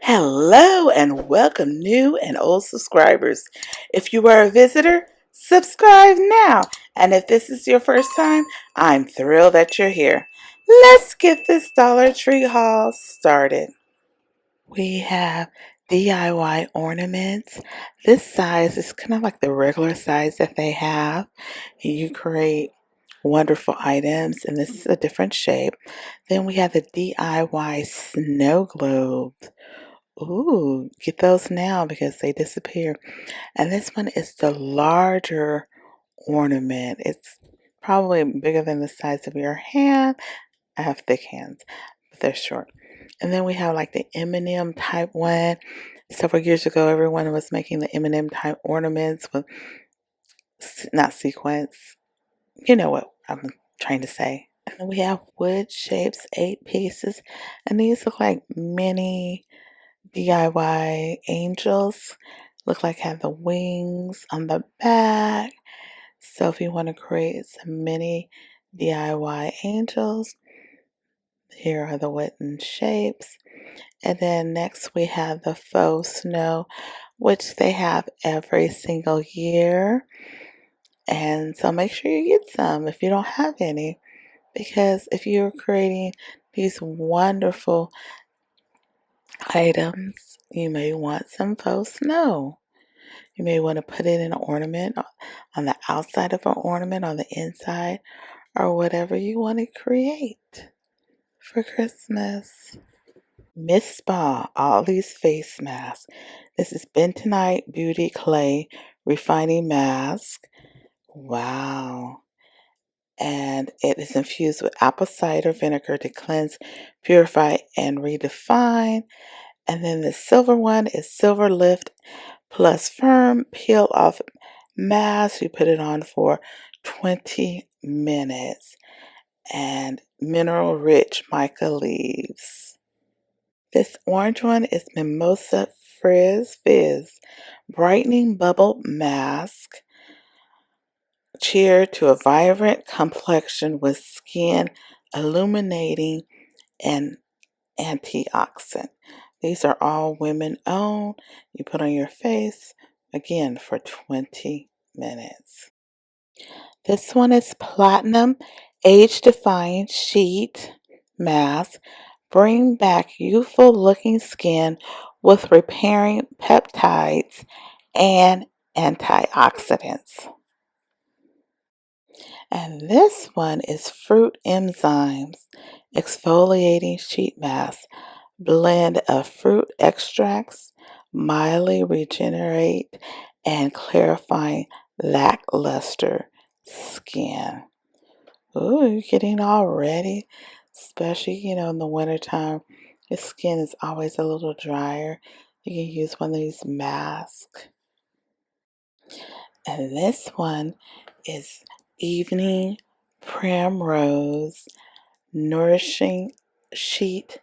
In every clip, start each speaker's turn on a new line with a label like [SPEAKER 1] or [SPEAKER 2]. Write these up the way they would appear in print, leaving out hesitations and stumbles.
[SPEAKER 1] Hello and welcome, new and old subscribers. If you are a visitor, subscribe now. And if this is your first time, I'm thrilled that you're here. Let's get this Dollar Tree haul started. We have DIY ornaments. This size is kind of like the regular size that they have. You create wonderful items, and this is a different shape. Then we have the DIY snow globes. Ooh, get those now because they disappear. And this one is the larger ornament. It's probably bigger than the size of your hand. I have thick hands, but they're short. And then we have like the M&M type one. Several years ago, everyone was making the M&M type ornaments with not sequins. You know what I'm trying to say. And then we have wood shapes, 8 pieces. And these look like mini DIY angels. Look like have the wings on the back. So if you want to create some mini DIY angels, here are the wooden shapes. And then next we have the faux snow, which they have every single year. And so make sure you get some if you don't have any, because if you're creating these wonderful items, you may want some faux snow. You may want to put it in an ornament on the outside of an ornament, on the inside, or whatever you want to create for Christmas. Miss Spa, all these face masks. This is Bentonite Beauty Clay Refining Mask. Wow. And it is infused with apple cider vinegar to cleanse, purify, and redefine. And then the silver one is Silver Lift Plus Firm Peel Off Mask. You put it on for 20 minutes. And Mineral Rich Mica Leaves. This orange one is Mimosa Fizz Brightening Bubble Mask. Cheer to a vibrant complexion with skin illuminating and antioxidant. These are all women owned. You put on your face again for 20 minutes. This one is Platinum Age Defying Sheet Mask. Bring back youthful looking skin with repairing peptides and antioxidants. And this one is Fruit Enzymes Exfoliating Sheet Mask. Blend of fruit extracts, mildly regenerate and clarifying lackluster skin. Ooh, you're getting all ready, especially, in the wintertime. Your skin is always a little drier. You can use one of these masks. And this one is Evening Primrose Nourishing Sheet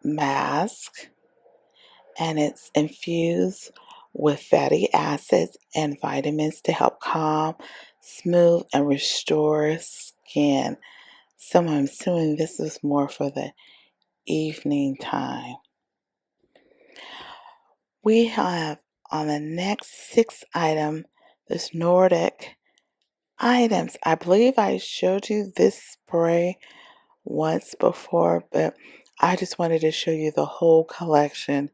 [SPEAKER 1] Mask. And it's infused with fatty acids and vitamins to help calm, smooth, and restore skin. So I'm assuming this is more for the evening time. We have on the next 6 item, this Nordic items. I believe I showed you this spray once before, but I just wanted to show you the whole collection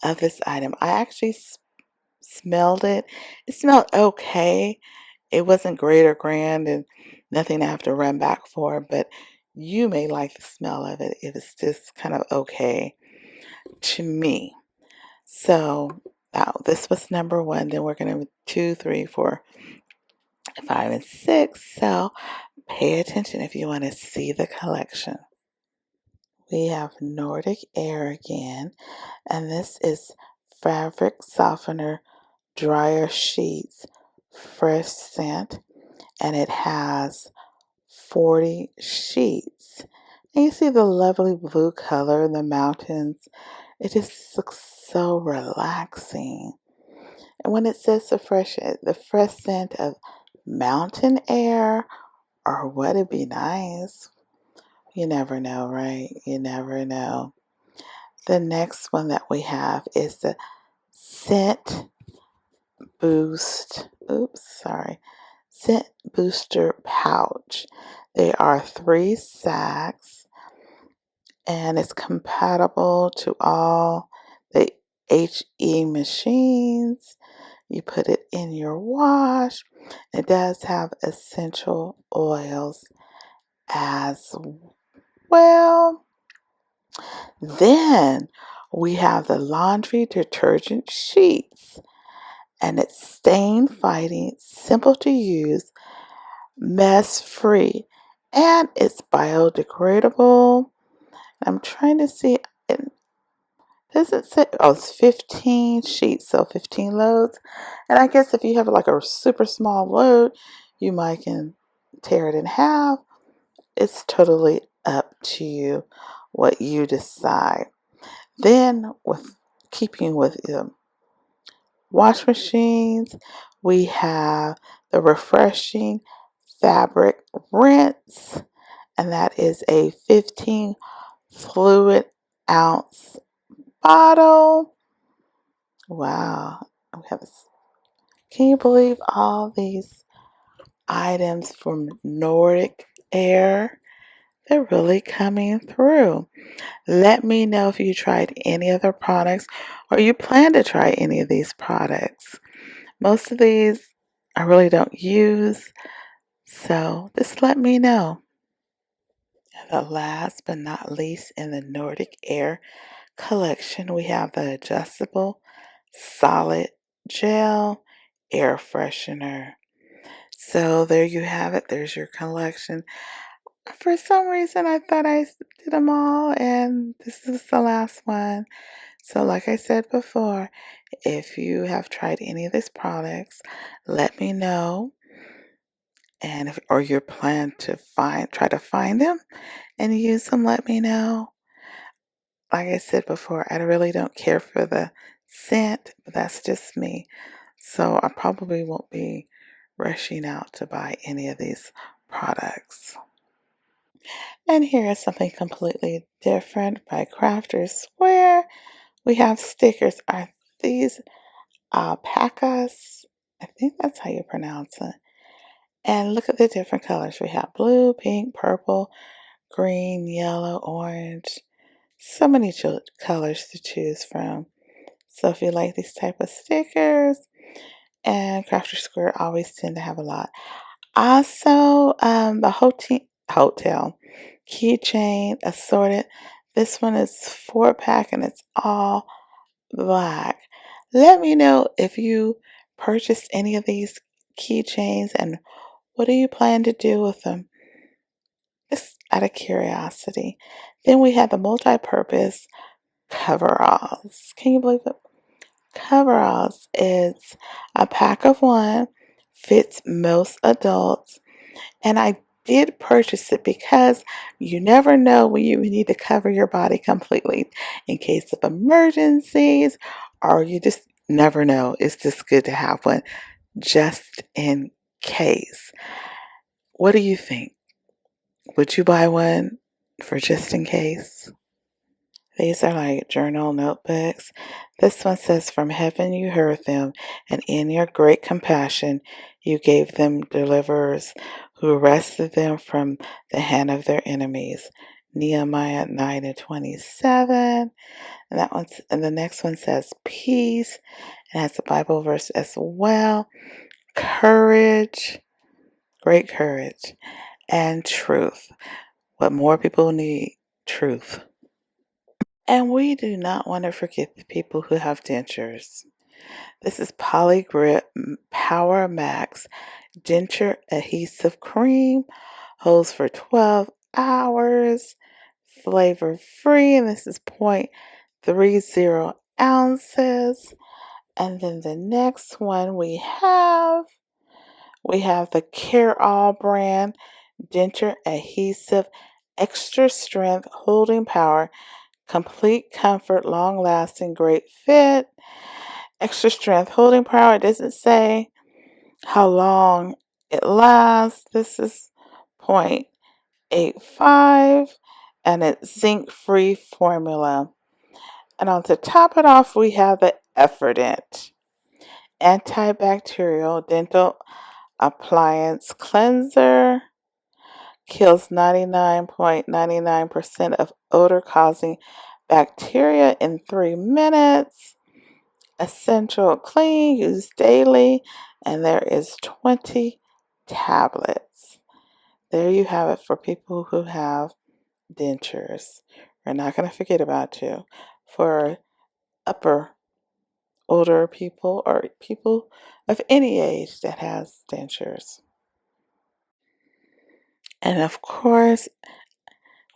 [SPEAKER 1] of this item. I actually smelled it. It smelled okay. It wasn't great or grand and nothing I have to run back for, but you may like the smell of it. It was just kind of okay to me. So this was number 1. Then we're going to 2, 3, 4, 5, and 6. So pay attention if you want to see the collection. We have Nordic Air again, and this is Fabric Softener Dryer Sheets Fresh Scent, and it has 40 sheets. And you see the lovely blue color in the mountains. It just looks so relaxing. And when it says the fresh scent of mountain air, or would it be nice? You never know, right? You never know. The next one that we have is the Scent Boost. Scent Booster Pouch. They are 3 sacks and it's compatible to all the HE machines. You put it in your wash. It does have essential oils as well. Then we have the laundry detergent sheets, and it's stain fighting, simple to use, mess free, and it's biodegradable. I'm trying to see, it doesn't say, oh, it's 15 sheets, so 15 loads. And I guess if you have like a super small load, you might can tear it in half. It's totally up to you what you decide. Then, with keeping with wash machines, we have the refreshing fabric rinse, and that is a 15 fluid ounce bottle. Wow. Can you believe all these items from Nordic Air? They're really coming through. Let me know if you tried any other products or you plan to try any of these products. Most of these I really don't use, so just let me know. And the last but not least in the Nordic Air collection, we have the adjustable solid gel air freshener. So there you have it. There's your collection. For some reason, I thought I did them all, and this is the last one. So, like I said before, if you have tried any of these products, let me know. And if or your plan to try to find them and use them, let me know. Like I said before, I really don't care for the scent, but that's just me. So I probably won't be rushing out to buy any of these products. And here is something completely different by Crafters Square. We have stickers. Are these alpacas? I think that's how you pronounce it. And look at the different colors. We have blue, pink, purple, green, yellow, orange. So many colors to choose from. So if you like these type of stickers, and Crafters Square always tend to have a lot. Also, the hotel keychain assorted. This one is 4-pack and it's all black. Let me know if you purchased any of these keychains and what do you plan to do with them? Just out of curiosity. Then we have the multi-purpose coveralls. Can you believe it? Coveralls is a pack of one, fits most adults, and I did purchase it because you never know when you need to cover your body completely in case of emergencies, or you just never know. It's just good to have one just in case. What do you think? Would you buy one for just in case? These are like journal notebooks. This one says, "From heaven you heard them, and in your great compassion you gave them deliverers who arrested them from the hand of their enemies." Nehemiah 9:27. And the next one says peace, and has a Bible verse as well. Courage, great courage, and truth. What more people need, truth. And we do not want to forget the people who have dentures. This is Polygrip Power Max Denture Adhesive Cream. Holds for 12 hours. Flavor free. And this is 0.30 ounces. And then the next one we have the Care All brand Denture Adhesive Extra Strength Holding Power. Complete comfort, long lasting, great fit, extra strength, holding power. It doesn't say how long it lasts. This is 0.85 and it's zinc free formula. And on to top it off, we have the Effordent antibacterial dental appliance cleanser. Kills 99.99% of odor-causing bacteria in 3 minutes. Essential clean, used daily, and there is 20 tablets. There you have it for people who have dentures. We're not going to forget about you. For upper older people or people of any age that has dentures. And of course,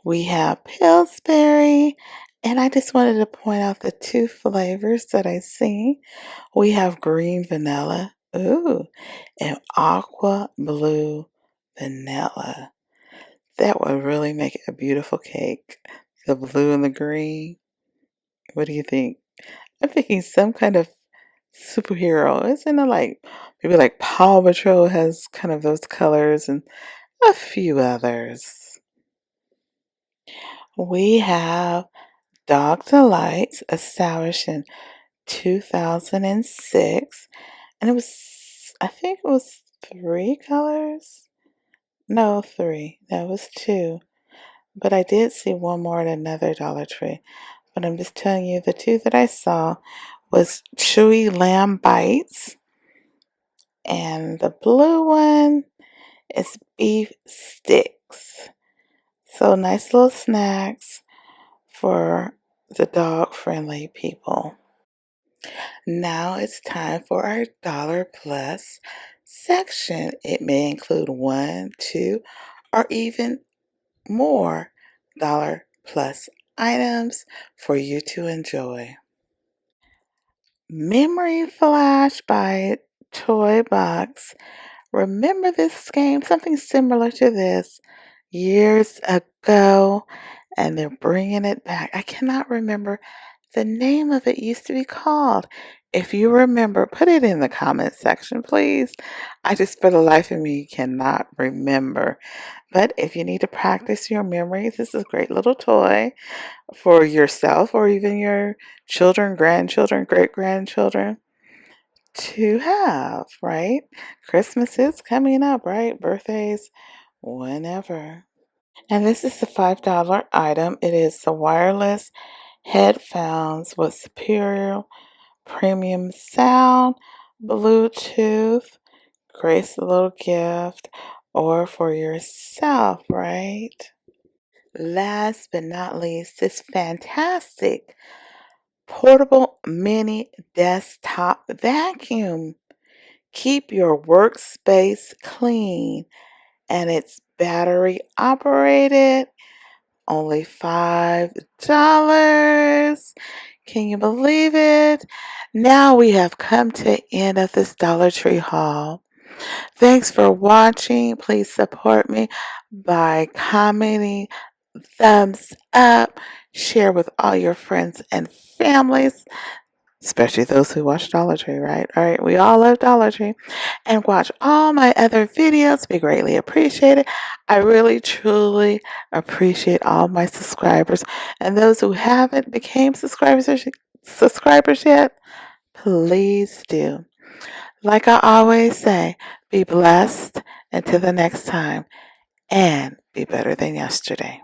[SPEAKER 1] we have Pillsbury. And I just wanted to point out the 2 flavors that I see. We have green vanilla, ooh, and aqua blue vanilla. That would really make it a beautiful cake. The blue and the green. What do you think? I'm thinking some kind of superhero. Isn't it like maybe like Paw Patrol has kind of those colors and a few others. We have Dog Delights, established in 2006, and it was, I think it was 3 colors. No, 3. That was 2. But I did see one more at another Dollar Tree. But I'm just telling you, the 2 that I saw was Chewy Lamb Bites, and the blue one is Beef Sticks. So nice little snacks for the dog-friendly people. Now it's time for our Dollar Plus section. It may include 1, 2, or even more Dollar Plus items for you to enjoy. Memory Flash by Toy Box. Remember this game? Something similar to this years ago, and they're bringing it back. I cannot remember the name of it used to be called. If you remember, put it in the comment section, please. I just, for the life of me, cannot remember. But if you need to practice your memories, this is a great little toy for yourself or even your children, grandchildren, great-grandchildren to have, right? Christmas is coming up, right? Birthdays, whenever. And this is the $5 item. It is the wireless headphones with superior premium sound, Bluetooth. Grace a little gift or for yourself, right? Last but not least, this fantastic portable mini desktop vacuum. Keep your workspace clean, and it's battery operated. Only $5. Can you believe it? Now we have come to the end of this Dollar Tree haul. Thanks for watching. Please support me by commenting, thumbs up, share with all your friends and families, especially those who watch Dollar Tree, right? All right, we all love Dollar Tree. And watch all my other videos. We greatly appreciate it. I really, truly appreciate all my subscribers. And those who haven't became subscribers yet, please do. Like I always say, be blessed until the next time and be better than yesterday.